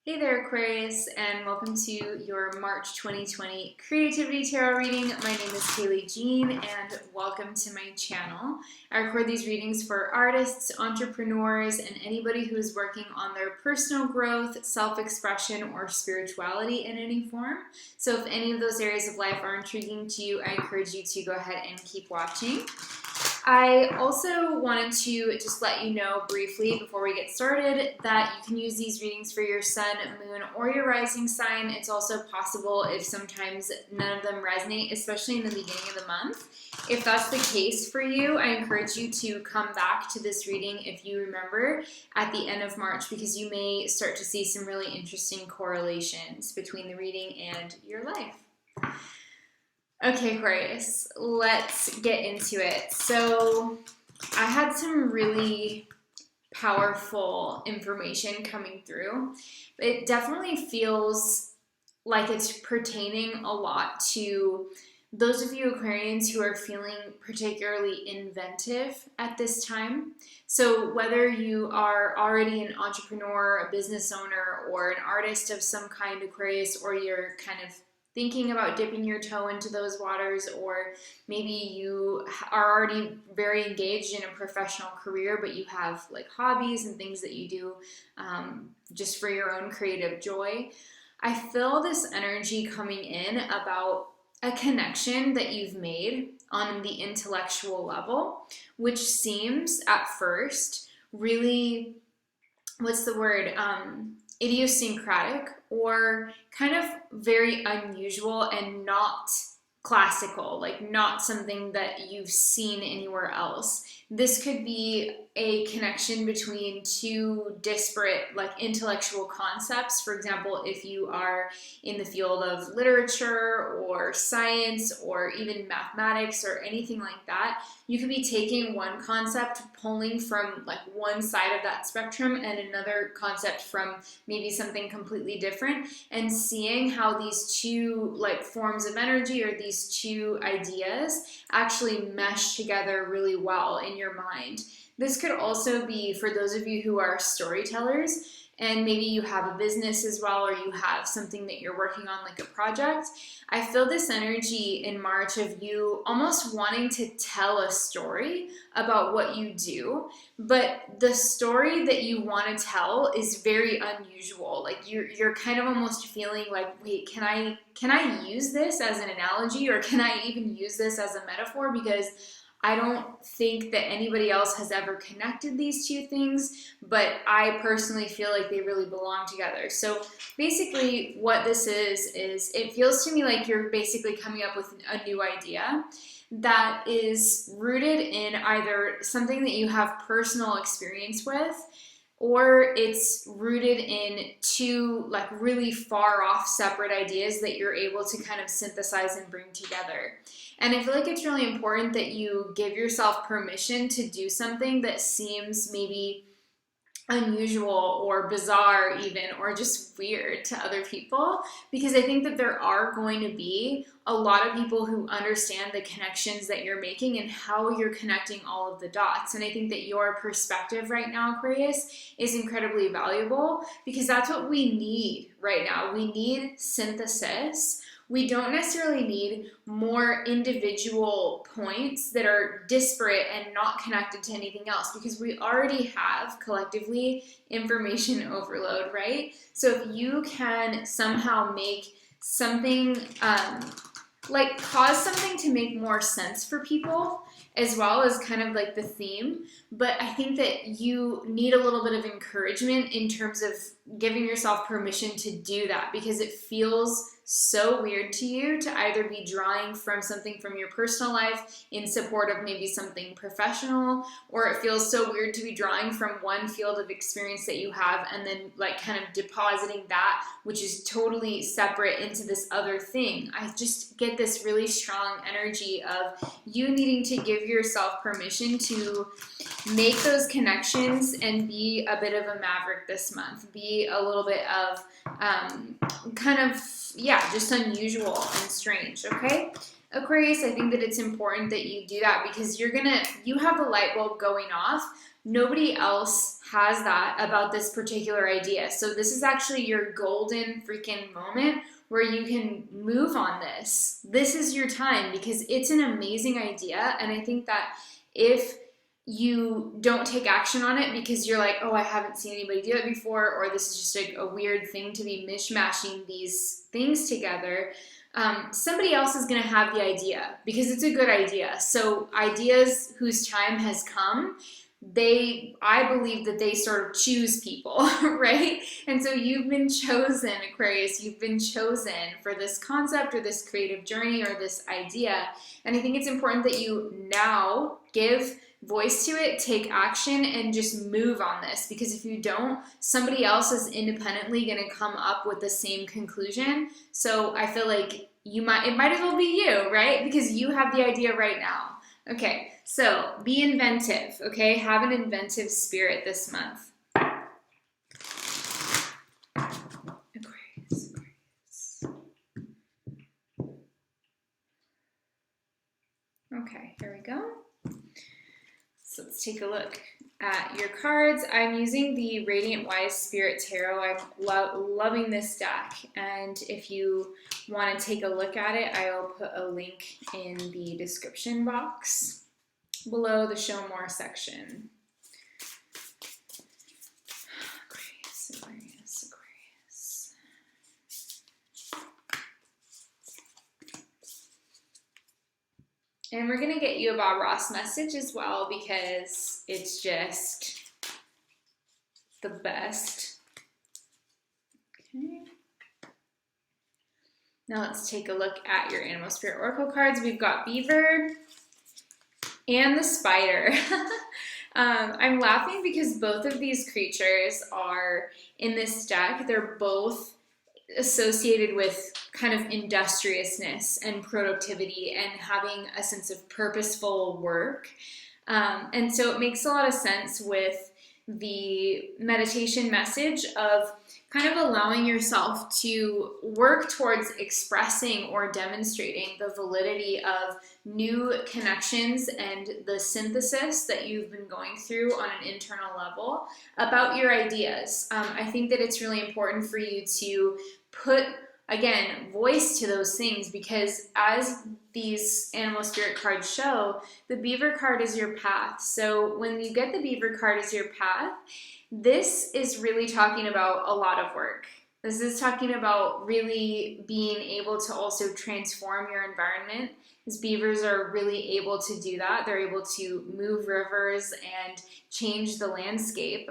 Hey there, Aquarius, and welcome to your March 2020 Creativity Tarot reading. My name is Kaylee Jean, and welcome to my channel. I record these readings for artists, entrepreneurs, and anybody who is working on their personal growth, self-expression, or spirituality in any form. So if any of those areas of life are intriguing to you, I encourage you to go ahead and keep watching. I also wanted to just let you know briefly before we get started that you can use these readings for your sun, moon, or your rising sign. It's also possible if sometimes none of them resonate, especially in the beginning of the month. If that's the case for you, I encourage you to come back to this reading if you remember at the end of March, because you may start to see some really interesting correlations between the reading and your life. Okay, Aquarius, let's get into it. So I had some really powerful information coming through. It definitely feels like it's pertaining a lot to those of you Aquarians who are feeling particularly inventive at this time. So whether you are already an entrepreneur, a business owner, or an artist of some kind, Aquarius, or you're kind of thinking about dipping your toe into those waters, or maybe you are already very engaged in a professional career, but you have like hobbies and things that you do just for your own creative joy. I feel this energy coming in about a connection that you've made on the intellectual level, which seems at first really, what's the word, idiosyncratic, or kind of very unusual and not classical, like not something that you've seen anywhere else. This could be a connection between two disparate like intellectual concepts. For example, if you are in the field of literature or science or even mathematics or anything like that, you could be taking one concept, pulling from like one side of that spectrum, and another concept from maybe something completely different, and seeing how these two like forms of energy or these two ideas actually mesh together really well in your mind. This could also be for those of you who are storytellers, and maybe you have a business as well, or you have something that you're working on like a project. I feel this energy in March of you almost wanting to tell a story about what you do, but the story that you want to tell is very unusual. Like you're kind of almost feeling like, wait, can I use this as an analogy, or can I even use this as a metaphor? Because I don't think that anybody else has ever connected these two things, but I personally feel like they really belong together. So basically what this is it feels to me like you're basically coming up with a new idea that is rooted in either something that you have personal experience with, or it's rooted in two like really far off separate ideas that you're able to kind of synthesize and bring together. And I feel like it's really important that you give yourself permission to do something that seems maybe unusual or bizarre even, or just weird to other people, because I think that there are going to be a lot of people who understand the connections that you're making and how you're connecting all of the dots. And I think that your perspective right now, Aquarius, is incredibly valuable, because that's what we need right now. We need synthesis. We don't necessarily need more individual points that are disparate and not connected to anything else, because we already have collectively information overload, right? So if you can somehow make something, like cause something to make more sense for people, as well as kind of like the theme. But I think that you need a little bit of encouragement in terms of giving yourself permission to do that, because it feels so weird to you to either be drawing from something from your personal life in support of maybe something professional, or it feels so weird to be drawing from one field of experience that you have and then like kind of depositing that, which is totally separate, into this other thing. I just get this really strong energy of you needing to give yourself permission to make those connections and be a bit of a maverick this month. Be a little bit of kind of, yeah, just unusual and strange, okay? Aquarius, I think that it's important that you do that, because you have the light bulb going off nobody else has that about this particular idea. So this is actually your golden freaking moment where you can move on this. This is your time because it's an amazing idea. And I think that if you don't take action on it because you're like, oh, I haven't seen anybody do it before, or this is just like a weird thing to be mishmashing these things together, somebody else is going to have the idea because it's a good idea. So ideas whose time has come, I believe that they sort of choose people, right? And so you've been chosen, Aquarius, you've been chosen for this concept or this creative journey or this idea. And I think it's important that you now give voice to it, take action, and just move on this, because if you don't, somebody else is independently going to come up with the same conclusion. So I feel like it might as well be you, right? Because you have the idea right now. Okay, so be inventive, okay? Have an inventive spirit this month. Aquarius. Okay, here we go. So let's take a look at your cards. I'm using the Radiant Wise Spirit Tarot. I'm loving this deck, and if you want to take a look at it, I'll put a link in the description box below the Show More section. Aquarius. And we're going to get you a Bob Ross message as well, because it's just the best. Okay. Now let's take a look at your Animal Spirit Oracle cards. We've got Beaver and the Spider. I'm laughing because both of these creatures are in this deck. They're both associated with kind of industriousness and productivity and having a sense of purposeful work. And so it makes a lot of sense with the meditation message of kind of allowing yourself to work towards expressing or demonstrating the validity of new connections and the synthesis that you've been going through on an internal level about your ideas. I think that it's really important for you to put, again, voice to those things, because as these Animal Spirit cards show, the Beaver card is your path. So when you get the Beaver card as your path, this is really talking about a lot of work. This is talking about really being able to also transform your environment, because beavers are really able to do that. They're able to move rivers and change the landscape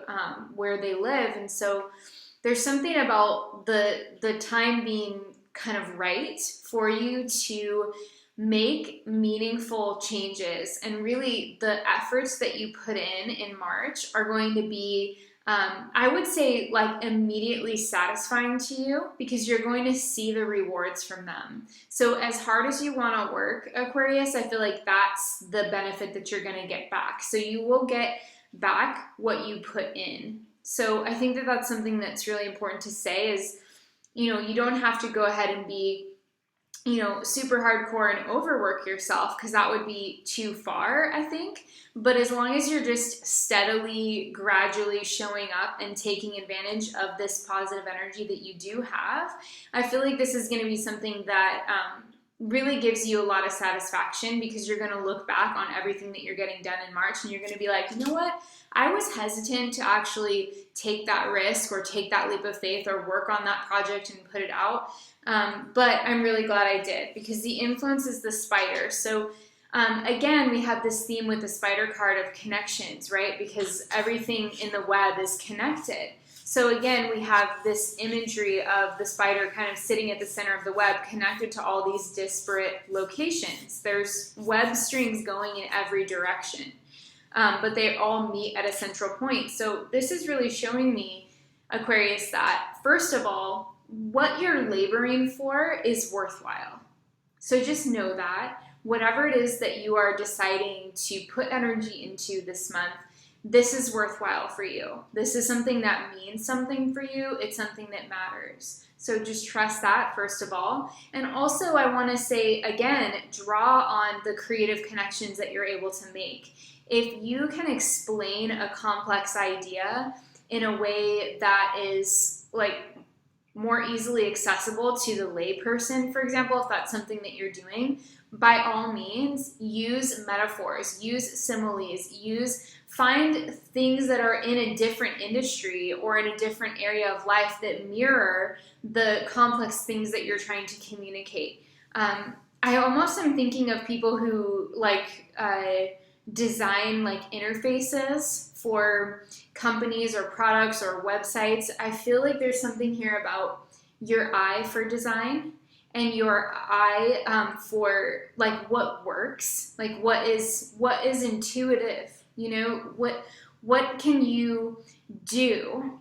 where they live. And so there's something about the time being kind of right for you to make meaningful changes, and really the efforts that you put in March are going to be, I would say, like immediately satisfying to you, because you're going to see the rewards from them. So as hard as you want to work, Aquarius, I feel like that's the benefit that you're going to get back. So you will get back what you put in. So I think that that's something that's really important to say is, you don't have to go ahead and be, super hardcore and overwork yourself, because that would be too far, I think. But as long as you're just steadily, gradually showing up and taking advantage of this positive energy that you do have, I feel like this is going to be something that really gives you a lot of satisfaction, because you're going to look back on everything that you're getting done in March and you're going to be like, you know what? I was hesitant to actually take that risk or take that leap of faith or work on that project and put it out. But I'm really glad I did, because the influence is the spider. So again, we have this theme with the spider card of connections, right? Because everything in the web is connected. So again, we have this imagery of the spider kind of sitting at the center of the web, connected to all these disparate locations. There's web strings going in every direction, but they all meet at a central point. So this is really showing me, Aquarius, that first of all, what you're laboring for is worthwhile. So just know that whatever it is that you are deciding to put energy into this month, this is worthwhile for you. This is something that means something for you. It's something that matters. So just trust that, first of all. And also, I want to say, again, draw on the creative connections that you're able to make. If you can explain a complex idea in a way that is like more easily accessible to the layperson, for example, if that's something that you're doing, by all means, use metaphors, use similes, find things that are in a different industry or in a different area of life that mirror the complex things that you're trying to communicate. I almost am thinking of people who design like interfaces for companies or products or websites. I feel like there's something here about your eye for design and your eye for like what works, like what is intuitive. You know, what can you do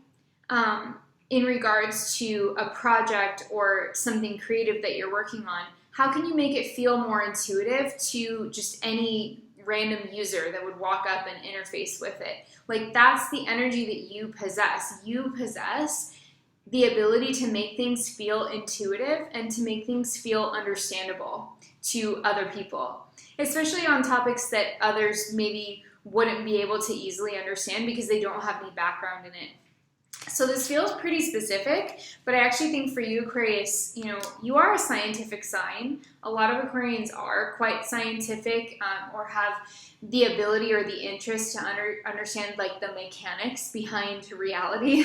in regards to a project or something creative that you're working on? How can you make it feel more intuitive to just any random user that would walk up and interface with it? Like, that's the energy that you possess. You possess the ability to make things feel intuitive and to make things feel understandable to other people, especially on topics that others maybe wouldn't be able to easily understand because they don't have any background in it. So this feels pretty specific, but I actually think for you, Aquarius, you know, you are a scientific sign. A lot of Aquarians are quite scientific or have the ability or the interest to understand like the mechanics behind reality.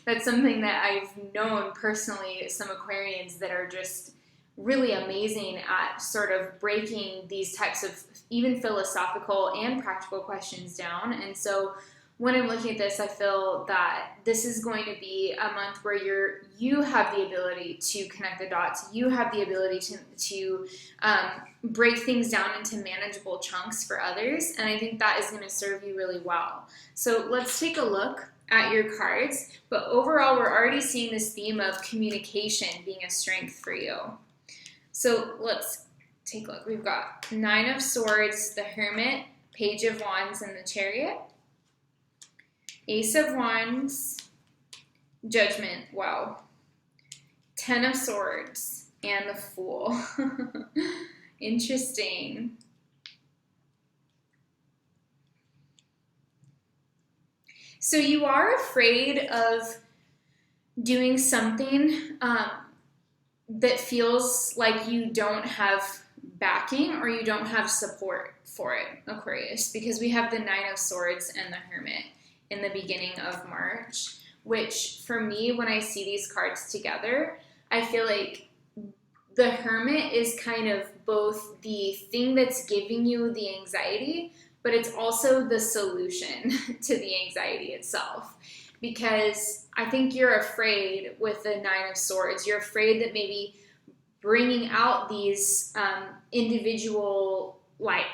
That's something that I've known personally, some Aquarians that are just really amazing at sort of breaking these types of even philosophical and practical questions down. And so when I'm looking at this, I feel that this is going to be a month where you have the ability to connect the dots. You have the ability to break things down into manageable chunks for others. And I think that is going to serve you really well. So let's take a look at your cards. But overall, we're already seeing this theme of communication being a strength for you. So let's take a look. We've got Nine of Swords, the Hermit, Page of Wands, and the Chariot. Ace of Wands, Judgment, wow. Ten of Swords, and the Fool. Interesting. So you are afraid of doing something that feels like you don't have backing or you don't have support for it, Aquarius, because we have the Nine of Swords and the Hermit in the beginning of March, which for me, when I see these cards together, I feel like the Hermit is kind of both the thing that's giving you the anxiety, but it's also the solution to the anxiety itself. Because I think you're afraid with the Nine of Swords, you're afraid that maybe bringing out these individual like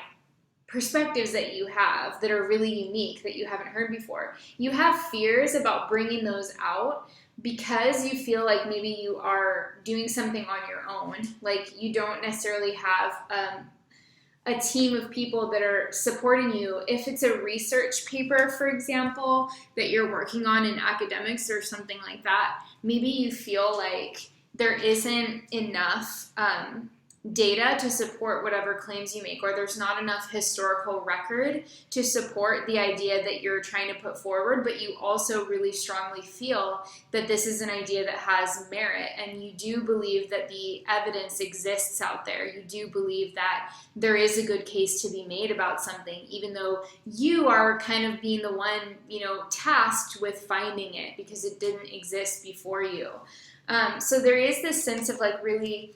perspectives that you have that are really unique that you haven't heard before. You have fears about bringing those out because you feel like maybe you are doing something on your own. Like you don't necessarily have a team of people that are supporting you. If it's a research paper, for example, that you're working on in academics or something like that, maybe you feel like there isn't enough data to support whatever claims you make, or there's not enough historical record to support the idea that you're trying to put forward, but you also really strongly feel that this is an idea that has merit, and you do believe that the evidence exists out there. You do believe that there is a good case to be made about something, even though you are kind of being the one, tasked with finding it because it didn't exist before you. So there is this sense of like really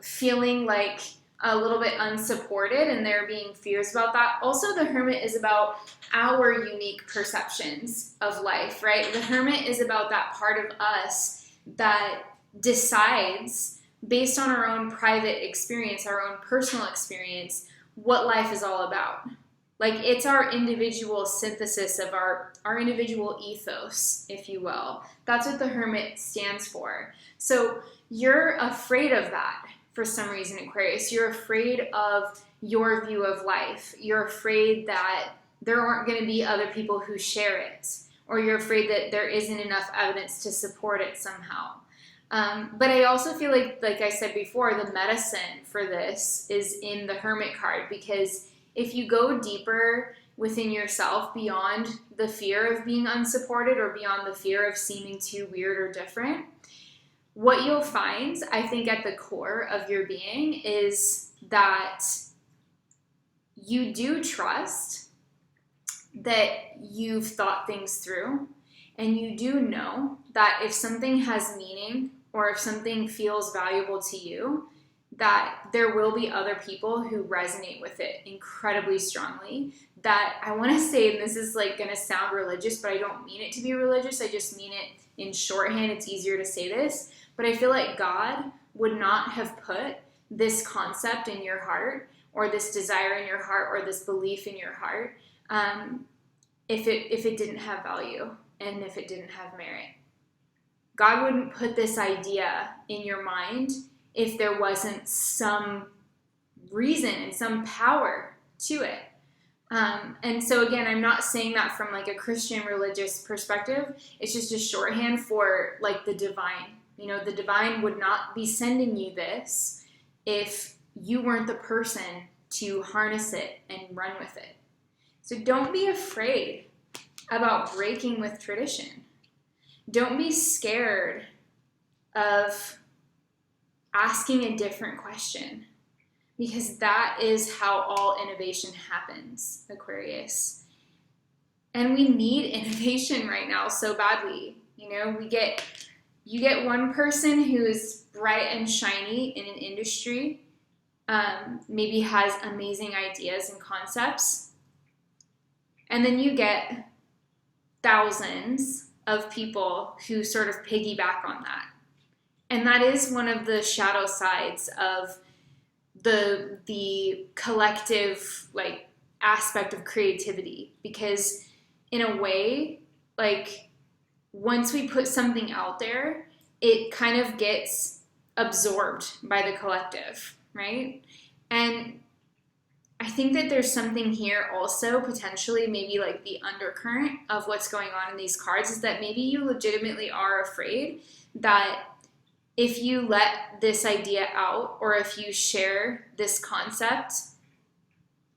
feeling like a little bit unsupported, and there being fears about that. Also, the Hermit is about our unique perceptions of life, right? The Hermit is about that part of us that decides based on our own private experience, our own personal experience, what life is all about. Like it's our individual synthesis of our individual ethos, if you will. That's what the Hermit stands for. So you're afraid of that. For some reason, Aquarius, you're afraid of your view of life. You're afraid that there aren't going to be other people who share it, or you're afraid that there isn't enough evidence to support it somehow. But I also feel like I said before, the medicine for this is in the Hermit card, because if you go deeper within yourself beyond the fear of being unsupported or beyond the fear of seeming too weird or different, what you'll find, I think, at the core of your being is that you do trust that you've thought things through, and you do know that if something has meaning or if something feels valuable to you, that there will be other people who resonate with it incredibly strongly. That I want to say, and this is like going to sound religious, but I don't mean it to be religious. I just mean it in shorthand. It's easier to say this, but I feel like God would not have put this concept in your heart, or this desire in your heart, or this belief in your heart, if it didn't have value and if it didn't have merit. God wouldn't put this idea in your mind if there wasn't some reason and some power to it. And so again, I'm not saying that from like a Christian religious perspective. It's just a shorthand for like the divine. You know, the divine would not be sending you this if you weren't the person to harness it and run with it. So don't be afraid about breaking with tradition. Don't be scared of asking a different question, because that is how all innovation happens, Aquarius. And we need innovation right now so badly. You know, you get one person who is bright and shiny in an industry, maybe has amazing ideas and concepts, and then you get thousands of people who sort of piggyback on that. And that is one of the shadow sides of the collective like aspect of creativity, because in a way, like once we put something out there, it kind of gets absorbed by the collective, right? And I think that there's something here also, potentially maybe like the undercurrent of what's going on in these cards, is that maybe you legitimately are afraid that if you let this idea out, or if you share this concept,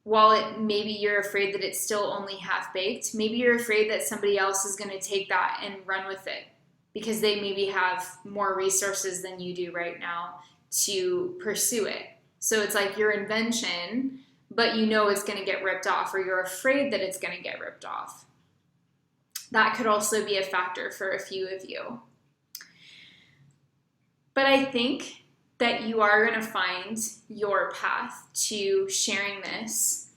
while maybe you're afraid that it's still only half-baked, maybe you're afraid that somebody else is going to take that and run with it because they maybe have more resources than you do right now to pursue it. So it's like your invention, but you know it's going to get ripped off, or you're afraid that it's going to get ripped off. That could also be a factor for a few of you. But I think that you are going to find your path to sharing this,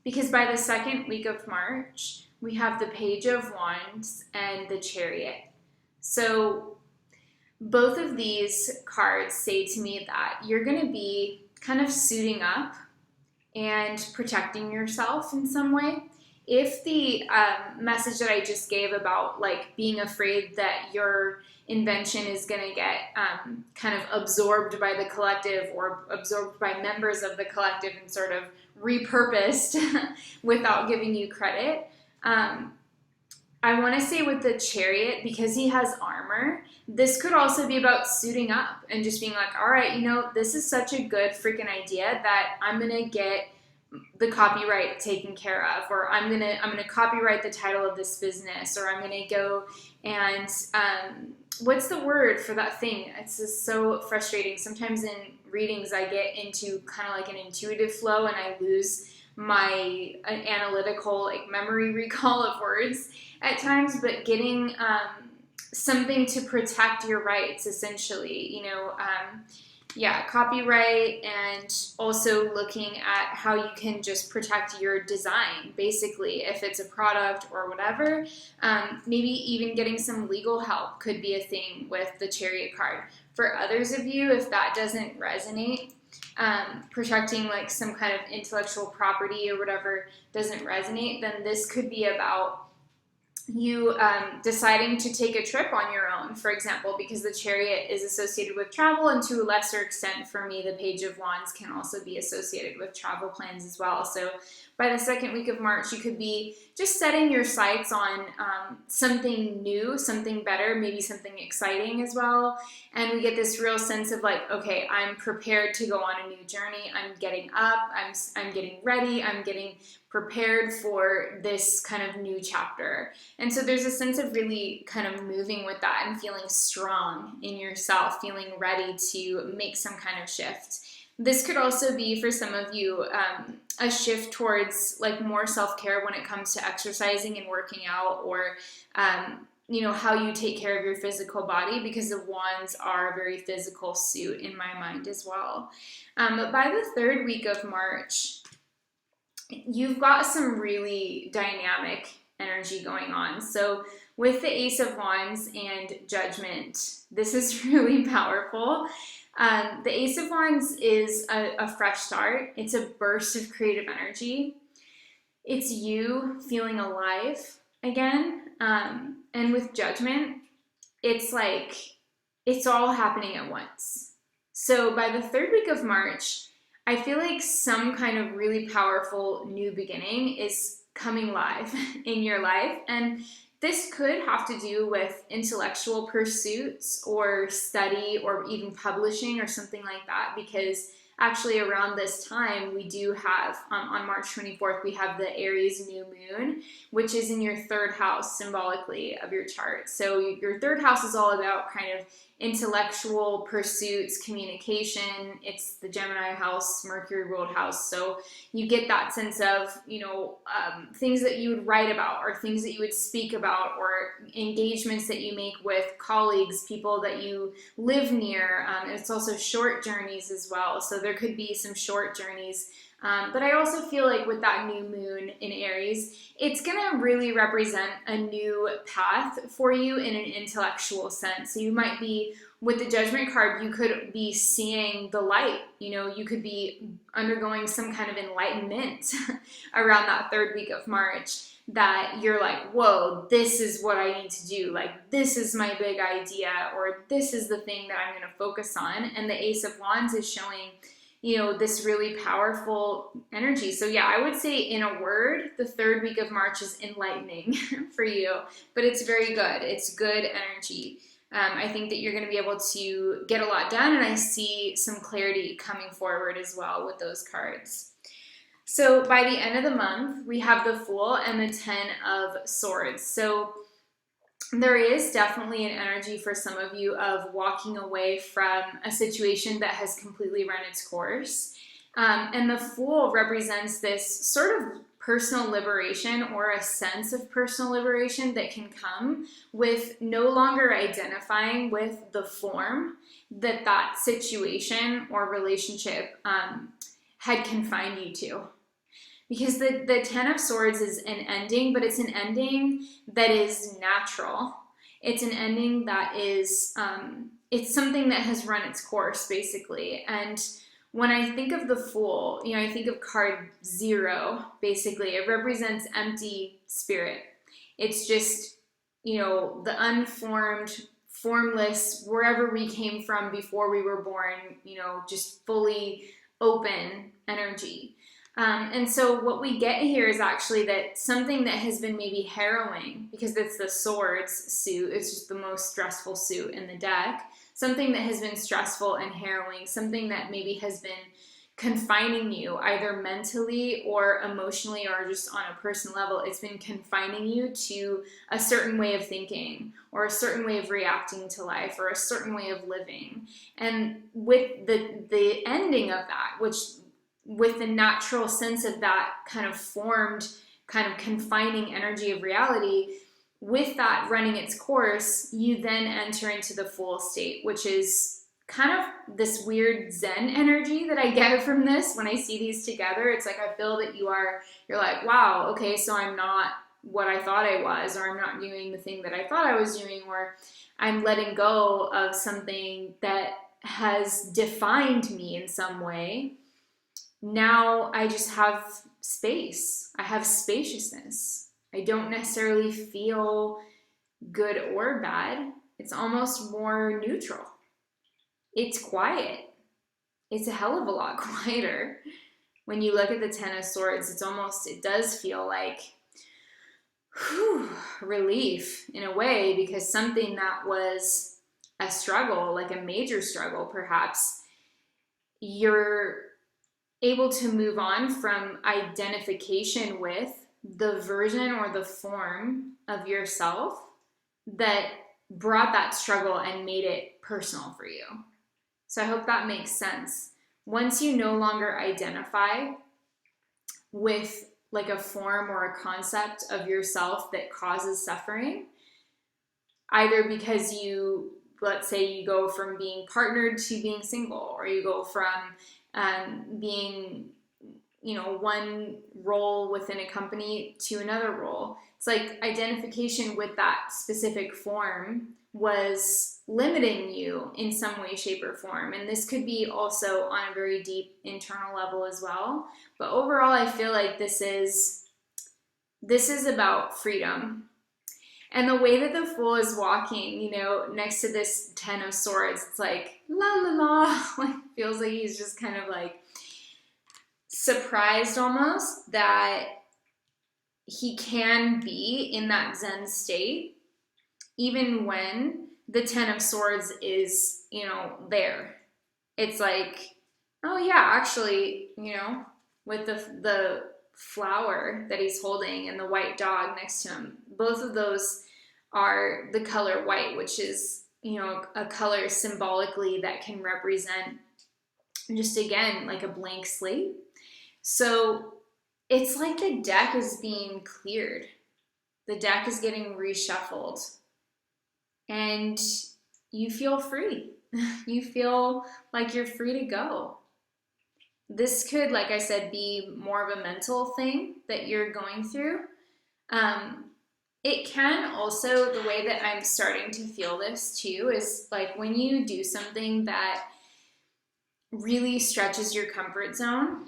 because by the second week of March, we have the Page of Wands and the Chariot. So both of these cards say to me that you're going to be kind of suiting up and protecting yourself in some way. If the message that I just gave about like being afraid that your invention is going to get kind of absorbed by the collective, or absorbed by members of the collective and sort of repurposed without giving you credit, I want to say with the Chariot, because he has armor, this could also be about suiting up and just being like, all right, you know, this is such a good freaking idea that I'm going to get the copyright taken care of, or I'm gonna copyright the title of this business, or I'm gonna go and what's the word for that thing? It's just so frustrating. Sometimes in readings I get into kind of like an intuitive flow and I lose my analytical like memory recall of words at times, but getting something to protect your rights, essentially, you know, copyright, and also looking at how you can just protect your design, basically, if it's a product or whatever. Maybe even getting some legal help could be a thing with the Chariot card. For others of you, if that doesn't resonate, protecting like some kind of intellectual property or whatever doesn't resonate, then this could be about you deciding to take a trip on your own, for example, because the Chariot is associated with travel, and to a lesser extent for me, the Page of Wands can also be associated with travel plans as well. So By the second week of March, you could be just setting your sights on something new, something better, maybe something exciting as well. And we get this real sense of like, okay, I'm prepared to go on a new journey. I'm getting up, I'm getting ready, I'm getting prepared for this kind of new chapter. And so there's a sense of really kind of moving with that and feeling strong in yourself, feeling ready to make some kind of shift. This could also be, for some of you, a shift towards like more self-care when it comes to exercising and working out, or you know, how you take care of your physical body, because the wands are a very physical suit in my mind as well. But by the third week of March, you've got some really dynamic energy going on. So with the Ace of Wands and Judgment, this is really powerful. The Ace of Wands is a fresh start. It's a burst of creative energy. It's you feeling alive again. And with Judgment, it's like it's all happening at once. So by the third week of March, I feel like some kind of really powerful new beginning is coming live in your life. And this could have to do with intellectual pursuits or study or even publishing or something like that, because actually around this time we do have, on March 24th, we have the Aries new moon, which is in your third house symbolically of your chart. So your third house is all about kind of intellectual pursuits, communication. It's the Gemini house, Mercury ruled house. So you get that sense of, you know, things that you would write about, or things that you would speak about, or engagements that you make with colleagues, people that you live near. It's also short journeys as well. So there could be some short journeys. But I also feel like with that new moon in Aries, it's going to really represent a new path for you in an intellectual sense. So you might be, with the Judgment card, you could be seeing the light. You know, you could be undergoing some kind of enlightenment around that third week of March, that you're like, whoa, this is what I need to do. Like, this is my big idea, or this is the thing that I'm going to focus on. And the Ace of Wands is showing, you know, this really powerful energy. So yeah, I would say in a word, the third week of March is enlightening for you, but it's very good. It's good energy. I think that you're going to be able to get a lot done, and I see some clarity coming forward as well with those cards. So by the end of the month, we have the Fool and the Ten of Swords. So there is definitely an energy for some of you of walking away from a situation that has completely run its course. And the Fool represents this sort of personal liberation, or a sense of personal liberation that can come with no longer identifying with the form that that situation or relationship had confined you to. Because the Ten of Swords is an ending, but it's an ending that is natural. It's an ending that is, it's something that has run its course, basically. And when I think of the Fool, you know, I think of card 0, basically. It represents empty spirit. It's just, you know, the unformed, formless, wherever we came from before we were born, you know, just fully open energy. And so what we get here is actually that something that has been maybe harrowing, because it's the Swords suit, it's just the most stressful suit in the deck, something that has been stressful and harrowing, something that maybe has been confining you either mentally or emotionally or just on a personal level. It's been confining you to a certain way of thinking, or a certain way of reacting to life, or a certain way of living. And with the ending of that, which with the natural sense of that kind of formed, kind of confining energy of reality, with that running its course, you then enter into the Fool state, which is kind of this weird Zen energy that I get from this when I see these together. It's like I feel that you're like, wow, okay, so I'm not what I thought I was, or I'm not doing the thing that I thought I was doing, or I'm letting go of something that has defined me in some way. Now I just have space. I have spaciousness. I don't necessarily feel good or bad. It's almost more neutral. It's quiet. It's a hell of a lot quieter when you look at the Ten of Swords, it does feel like relief in a way, because something that was a struggle, like a major struggle perhaps, you're able to move on from identification with the version or the form of yourself that brought that struggle and made it personal for you. So I hope that makes sense. Once you no longer identify with like a form or a concept of yourself that causes suffering, either because let's say you go from being partnered to being single, or you go from being, one role within a company to another role. It's like identification with that specific form was limiting you in some way, shape, or form. And this could be also on a very deep internal level as well. But overall, I feel like this is about freedom. And the way that the Fool is walking, next to this Ten of Swords, it's like, la la la, like feels like he's just kind of like surprised almost that he can be in that Zen state, even when the Ten of Swords is, there. It's like, oh yeah, actually, with the flower that he's holding and the white dog next to him, both of those are the color white, which is, a color symbolically that can represent just, again, like a blank slate. So it's like the deck is being cleared. The deck is getting reshuffled. And you feel free. You feel like you're free to go. This could, like I said, be more of a mental thing that you're going through. It can also, the way that I'm starting to feel this too, is like when you do something that really stretches your comfort zone,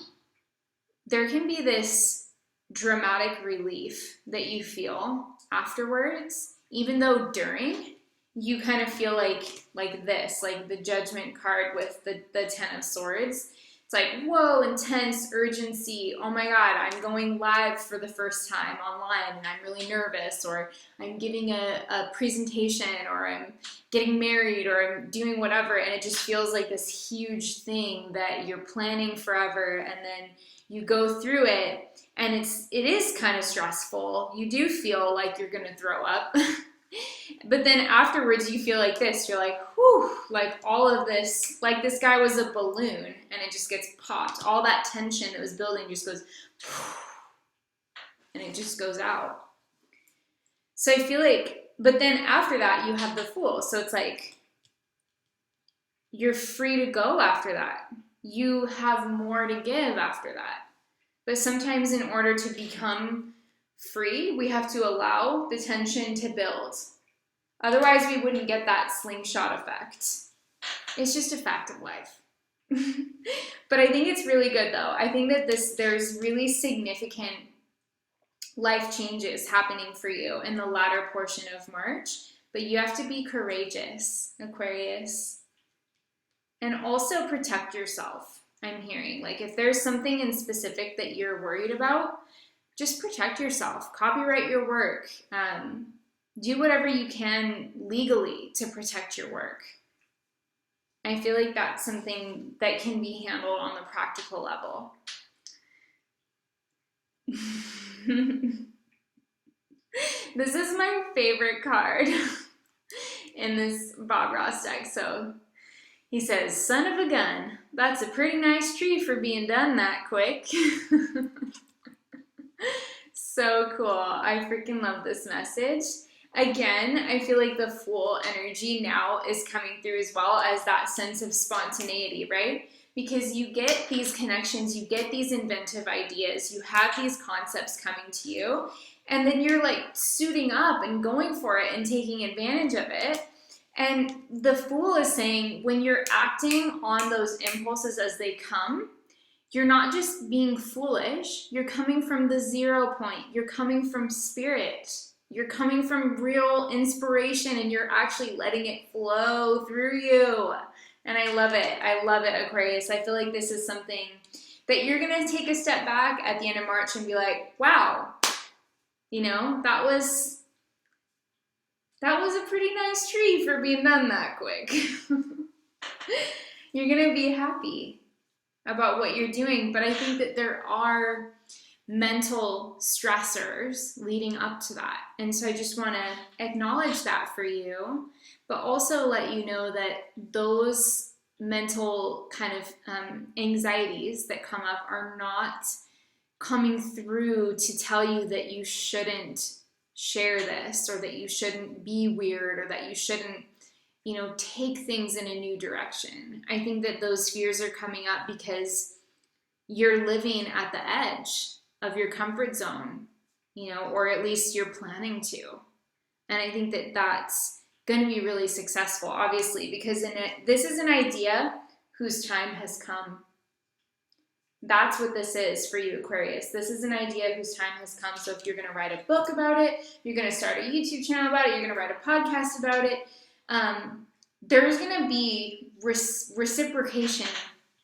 there can be this dramatic relief that you feel afterwards, even though during you kind of feel like this, like the Judgment card with the Ten of Swords. It's like, whoa, intense urgency. Oh my God, I'm going live for the first time online and I'm really nervous, or I'm giving a presentation, or I'm getting married, or I'm doing whatever. And it just feels like this huge thing that you're planning forever. And then you go through it and it is kind of stressful. You do feel like you're going to throw up. But then afterwards you feel like this, you're like, whew, like all of this, like this guy was a balloon and it just gets popped. All that tension that was building just goes, and it just goes out. So I feel like, but then after that you have the Fool. So it's like, you're free to go after that. You have more to give after that. But sometimes in order to become free, we have to allow the tension to build. Otherwise, we wouldn't get that slingshot effect. It's just a fact of life. But I think it's really good, though. I think that there's really significant life changes happening for you in the latter portion of March. But you have to be courageous, Aquarius. And also protect yourself, I'm hearing. Like if there's something in specific that you're worried about, just protect yourself, copyright your work, do whatever you can legally to protect your work. I feel like that's something that can be handled on the practical level. This is my favorite card in this Bob Ross deck. So he says, son of a gun, that's a pretty nice tree for being done that quick. So cool. I freaking love this message. Again, I feel like the Fool energy now is coming through as well as that sense of spontaneity, right? Because you get these connections, you get these inventive ideas, you have these concepts coming to you, and then you're like suiting up and going for it and taking advantage of it. And the Fool is saying when you're acting on those impulses as they come, you're not just being foolish, you're coming from the 0 point, you're coming from spirit, you're coming from real inspiration, and you're actually letting it flow through you. And I love it, Aquarius. I feel like this is something that you're gonna take a step back at the end of March and be like, wow, you know, that was a pretty nice tree for being done that quick. You're gonna be happy about what you're doing, but I think that there are mental stressors leading up to that. And so I just want to acknowledge that for you, but also let you know that those mental kind of anxieties that come up are not coming through to tell you that you shouldn't share this, or that you shouldn't be weird, or that you shouldn't, you know, take things in a new direction. I think that those fears are coming up because you're living at the edge of your comfort zone, you know, or at least you're planning to. And I think that that's going to be really successful, obviously, because this is an idea whose time has come. That's what this is for you, Aquarius. This is an idea whose time has come. So if you're going to write a book about it, you're going to start a YouTube channel about it, you're going to write a podcast about it, there's going to be reciprocation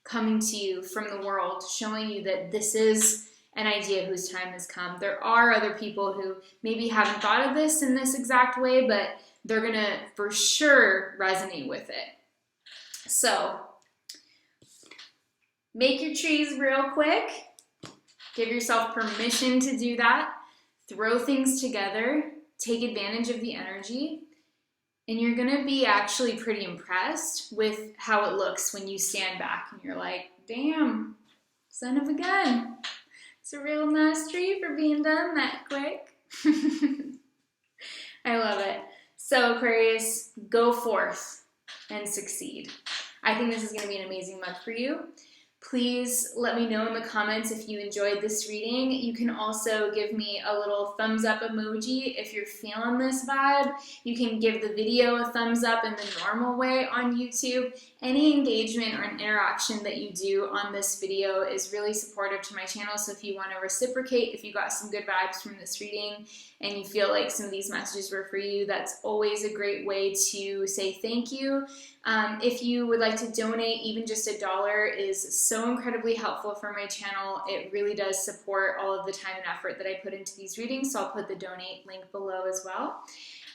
coming to you from the world, showing you that this is an idea whose time has come. There are other people who maybe haven't thought of this in this exact way, but they're going to for sure resonate with it. So make your trees real quick. Give yourself permission to do that. Throw things together. Take advantage of the energy. And you're going to be actually pretty impressed with how it looks when you stand back and you're like, damn, son of a gun. It's a real nice tree for being done that quick. I love it. So Aquarius, go forth and succeed. I think this is going to be an amazing month for you. Please let me know in the comments if you enjoyed this reading. You can also give me a little thumbs up emoji if you're feeling this vibe. You can give the video a thumbs up in the normal way on YouTube. Any engagement or an interaction that you do on this video is really supportive to my channel. So if you want to reciprocate, if you got some good vibes from this reading and you feel like some of these messages were for you, that's always a great way to say thank you. If you would like to donate, even just $1 is so incredibly helpful for my channel. It really does support all of the time and effort that I put into these readings, so I'll put the donate link below as well.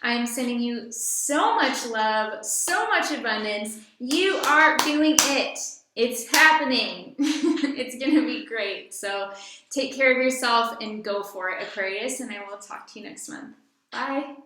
I'm sending you so much love, so much abundance. You are doing it. It's happening. It's going to be great. So take care of yourself and go for it, Aquarius, and I will talk to you next month. Bye.